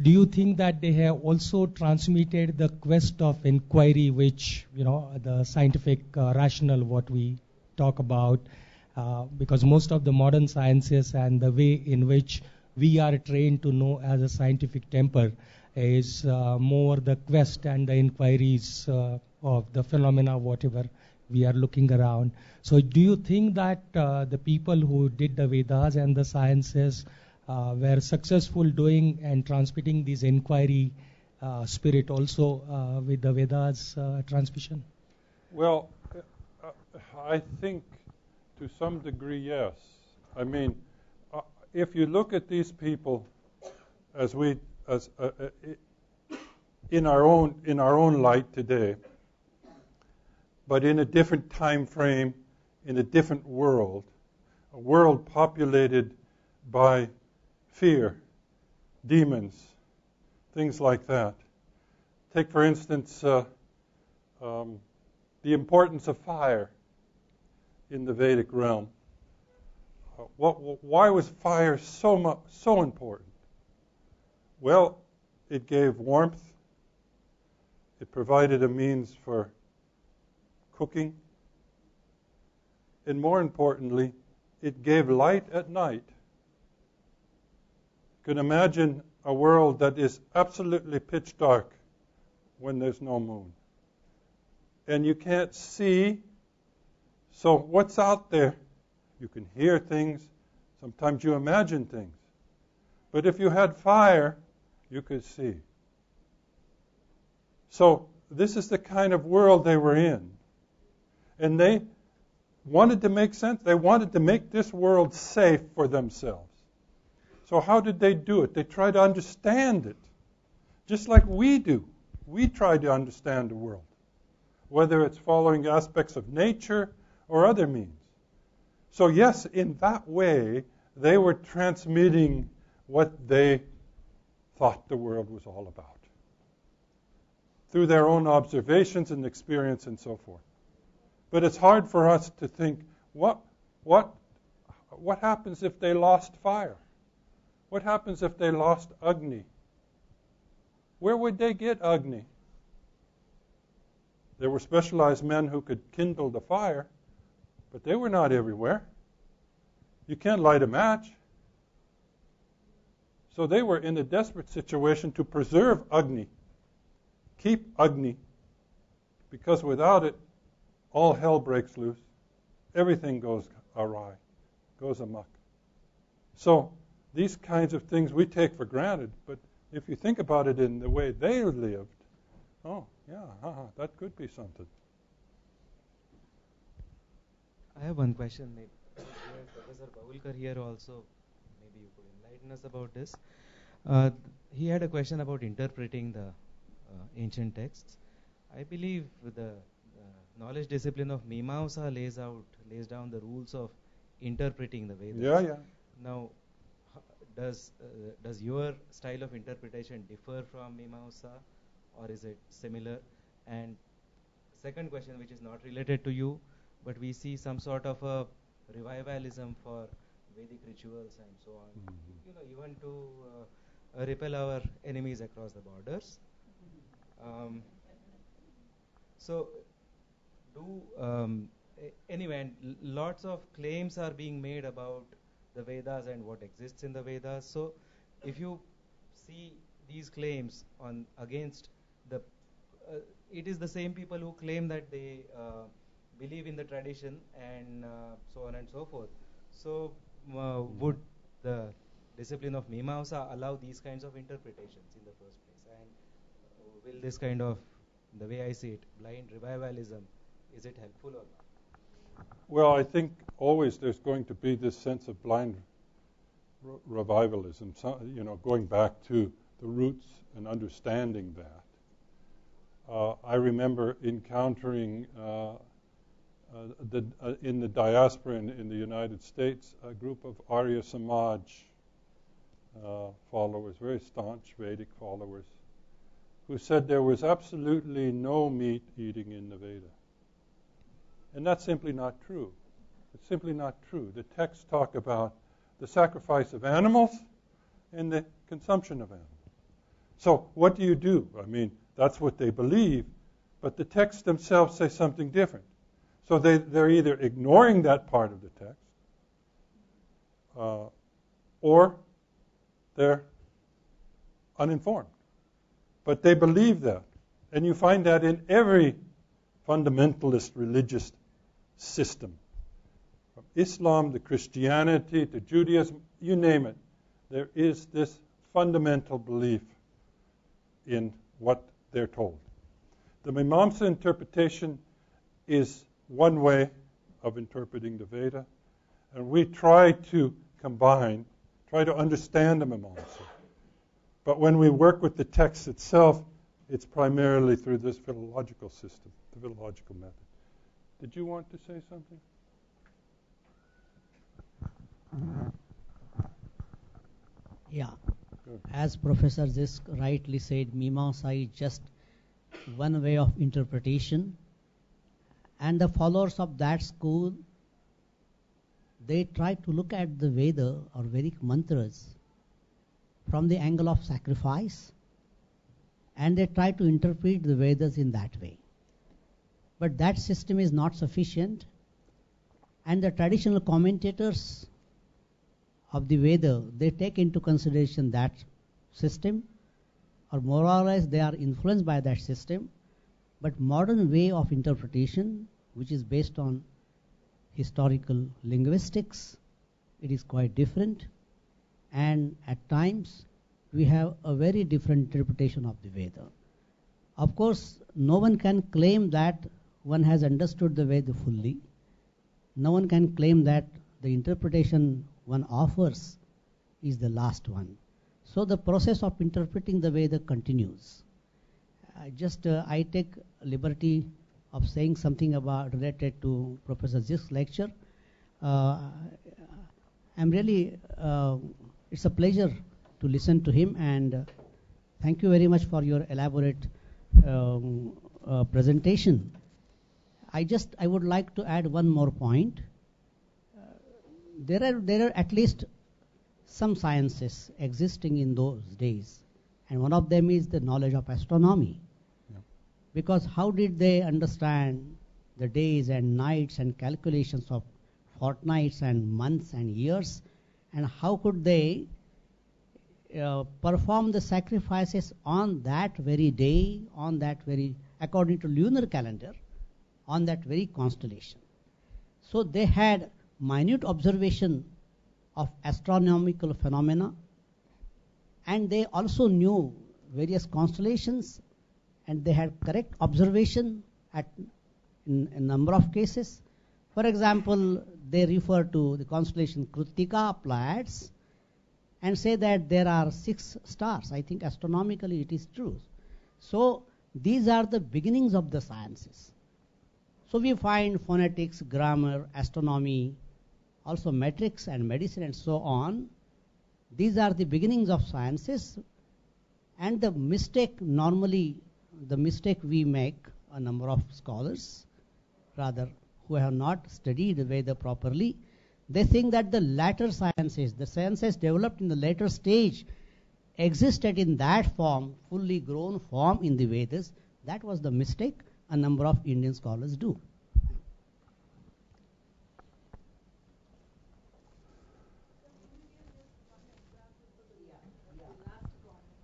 do you think that they have also transmitted the quest of inquiry, which, the scientific rationale, what we talk about, because most of the modern sciences and the way in which we are trained to know as a scientific temper is more the quest and the inquiries of the phenomena, whatever we are looking around. So do you think that the people who did the Vedas and the sciences were successful doing and transmitting this inquiry spirit also with the Vedas transmission? Well, I think to some degree, yes. I mean, if you look at these people as in our own light today, but in a different time frame, in a different world, a world populated by fear, demons, things like that. Take, for instance, the importance of fire in the Vedic realm. Why was fire so important? Well, it gave warmth. It provided a means for cooking. And more importantly, it gave light at night. You can imagine a world that is absolutely pitch dark when there's no moon. And you can't see. So what's out there? You can hear things. Sometimes you imagine things. But if you had fire, you could see. So this is the kind of world they were in. And they wanted to make sense. They wanted to make this world safe for themselves. So how did they do it? They tried to understand it. Just like we do. We try to understand the world. Whether it's following aspects of nature or other means. So yes, in that way, they were transmitting what they thought the world was all about. Through their own observations and experience and so forth. But it's hard for us to think, what happens if they lost fire? What happens if they lost Agni? Where would they get Agni? There were specialized men who could kindle the fire, but they were not everywhere. You can't light a match. So they were in a desperate situation to preserve Agni, keep Agni, because without it, all hell breaks loose. Everything goes awry, goes amok. So these kinds of things we take for granted, but if you think about it in the way they lived, oh, yeah, that could be something. I have one question. Maybe Professor Bavulkar here also, maybe you could enlighten us about this. He had a question about interpreting the ancient texts. I believe the knowledge discipline of Mimamsa lays down the rules of interpreting the Vedas. Yeah. Now, does your style of interpretation differ from Mimamsa, or is it similar? And second question, which is not related to you, but we see some sort of a revivalism for Vedic rituals and so on. Mm-hmm. Even to repel our enemies across the borders. Anyway, lots of claims are being made about the Vedas and what exists in the Vedas. So, if you see these claims against the, it is the same people who claim that they believe in the tradition and so on and so forth. So, would the discipline of Mimamsa allow these kinds of interpretations in the first place? And will this kind of, the way I see it, blind revivalism, is it helpful or not? Well, I think always there's going to be this sense of blind revivalism, going back to the roots and understanding that. I remember encountering in the diaspora in the United States, a group of Arya Samaj followers, very staunch Vedic followers, who said there was absolutely no meat eating in the Veda. And that's simply not true. It's simply not true. The texts talk about the sacrifice of animals and the consumption of animals. So what do you do? I mean, that's what they believe, but the texts themselves say something different. So they're either ignoring that part of the text, or they're uninformed. But they believe that. And you find that in every fundamentalist religious system. From Islam to Christianity to Judaism, you name it. There is this fundamental belief in what they're told. The Mimamsa interpretation is one way of interpreting the Veda, and we try to understand the Mimamsa. But when we work with the text itself, it's primarily through this philological system, the philological method. Did you want to say something? Yeah. Good. As Professor Zysk rightly said, Mimamsa is just one way of interpretation. And the followers of that school, they try to look at the Veda or Vedic mantras from the angle of sacrifice, and they try to interpret the Vedas in that way. But that system is not sufficient, and the traditional commentators of the Veda, they take into consideration that system, or more or less they are influenced by that system. But modern way of interpretation, which is based on historical linguistics, it is quite different. And at times, we have a very different interpretation of the Veda. Of course, no one can claim that one has understood the Veda fully. No one can claim that the interpretation one offers is the last one. So the process of interpreting the Veda continues. I take liberty of saying something related to Professor Zysk's lecture. I'm really, it's a pleasure to listen to him, and thank you very much for your elaborate presentation. I would like to add one more point. There are at least some sciences existing in those days, and one of them is the knowledge of astronomy. Because how did they understand the days and nights and calculations of fortnights and months and years, and how could they perform the sacrifices on that very day, according to lunar calendar, on that very constellation? So they had minute observation of astronomical phenomena, and they also knew various constellations, and they had correct observation in a number of cases. For example, they refer to the constellation Kritika, Pleiades, and say that there are 6 stars. I think astronomically it is true. So these are the beginnings of the sciences. So we find phonetics, grammar, astronomy, also metrics and medicine and so on. These are the beginnings of sciences, and the mistake we make, a number of scholars, rather, who have not studied the Veda properly, they think that the latter sciences, the sciences developed in the later stage, existed in that form, fully grown form in the Vedas. That was the mistake a number of Indian scholars do.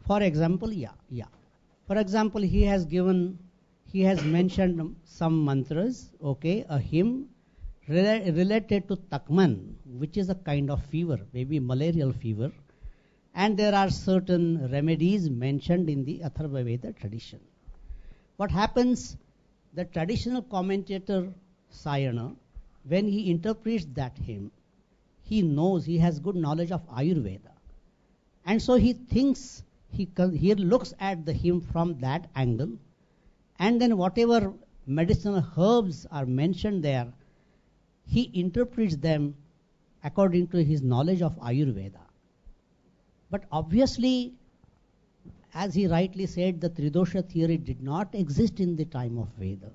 For example, For example, he has mentioned some mantras, a hymn related to Takman, which is a kind of fever, maybe malarial fever. And there are certain remedies mentioned in the Atharva Veda tradition. What happens, the traditional commentator Sayana, when he interprets that hymn, he has good knowledge of Ayurveda. And so he thinks, he looks at the hymn from that angle, and then whatever medicinal herbs are mentioned there, he interprets them according to his knowledge of Ayurveda. But obviously, as he rightly said, the Tridosha theory did not exist in the time of Veda.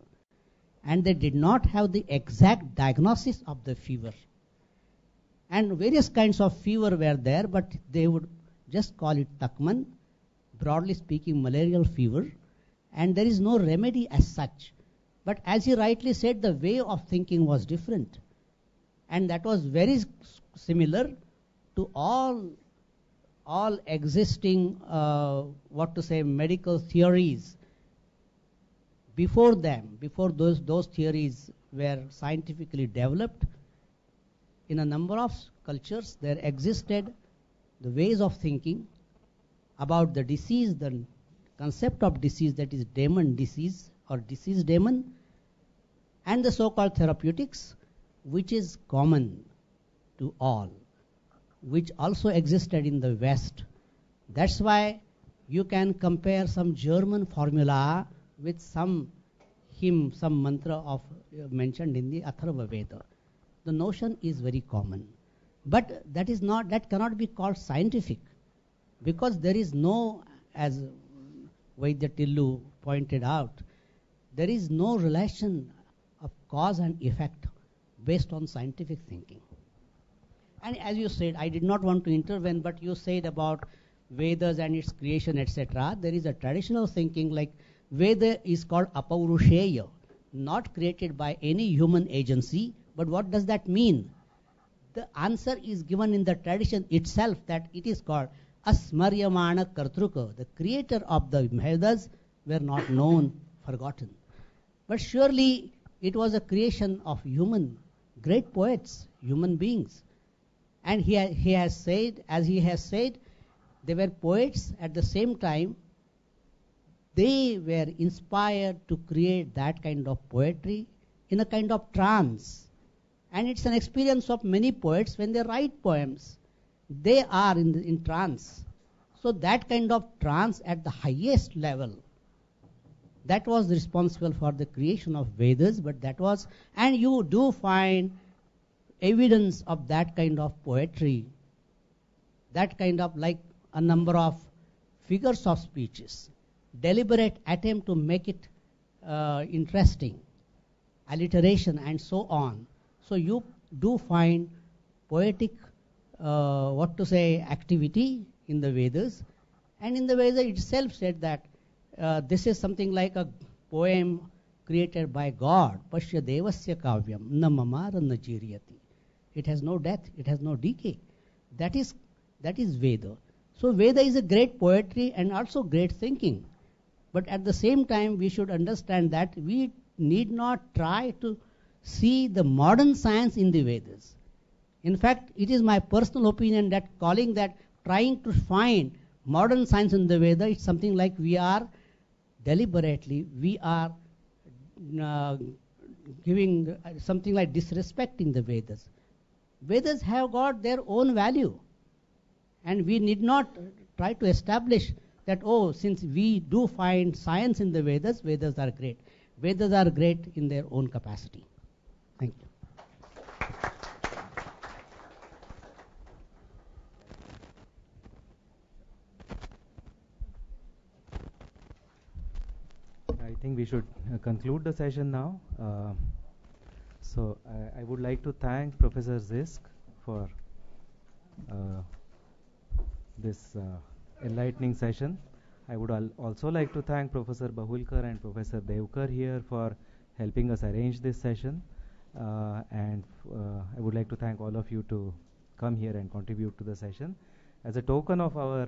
And they did not have the exact diagnosis of the fever. And various kinds of fever were there, but they would just call it Takman, broadly speaking malarial fever, and there is no remedy as such. But as he rightly said, the way of thinking was different. And that was very similar to all existing, medical theories before them, before those theories were scientifically developed. In a number of cultures, there existed the ways of thinking about the disease, the concept of disease, that is demon disease or disease demon, and the so-called therapeutics, which is common to all, which also existed in the West. That's why you can compare some German formula with some hymn, some mantra of mentioned in the Atharva Veda. The notion is very common. But that cannot be called scientific, because there is no, as Vaidya Tillu pointed out, there is no relation of cause and effect based on scientific thinking. And as you said, I did not want to intervene, but you said about Vedas and its creation, etc. There is a traditional thinking like Veda is called Apaurusheya, not created by any human agency. But what does that mean? The answer is given in the tradition itself, that it is called Asmaryamana Kartruka. The creator of the Vedas were not known, forgotten. But surely it was a creation of great poets, human beings. And he has said, as he has said, they were poets at the same time. They were inspired to create that kind of poetry in a kind of trance. And it's an experience of many poets when they write poems. They are in trance. So that kind of trance at the highest level, that was responsible for the creation of Vedas. But that was, and you do find evidence of that kind of poetry, that kind of like a number of figures of speeches, deliberate attempt to make it interesting, alliteration and so on. So you do find poetic, activity in the Vedas. And in the Veda itself said that this is something like a poem created by God. Pashya devasya kavyam na mamara na jiryati. It has no death, it has no decay. That is Veda. So Veda is a great poetry and also great thinking. But at the same time, we should understand that we need not try to see the modern science in the Vedas. In fact, it is my personal opinion that trying to find modern science in the Veda, it's something like we are giving something like disrespecting the Vedas. Vedas have got their own value. And we need not try to establish that, since we do find science in the Vedas, Vedas are great. Vedas are great in their own capacity. Thank you. I think we should conclude the session now. So I would like to thank Professor Zysk for this enlightening session. I would also like to thank Professor Bahulkar and Professor Devkar here for helping us arrange this session. And I would like to thank all of you to come here and contribute to the session. As a token of our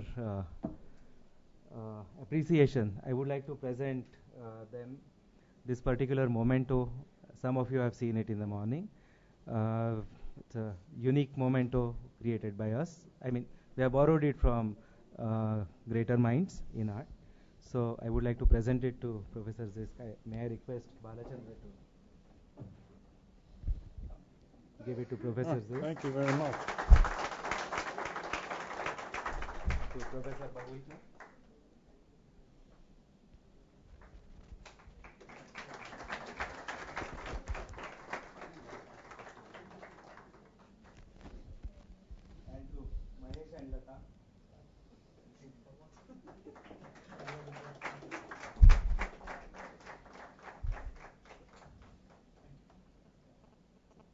appreciation, I would like to present them this particular memento. Some of you have seen it in the morning. It's a unique memento created by us. I mean, we have borrowed it from greater minds in art. So I would like to present it to Professor Zysk. May I request Balachandra to give it to Professor Zysk. Thank you very much. To Professor Bahulkar.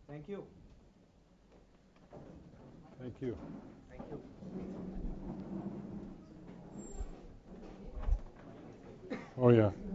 Thank you. Thank you. Thank you. Oh, yeah.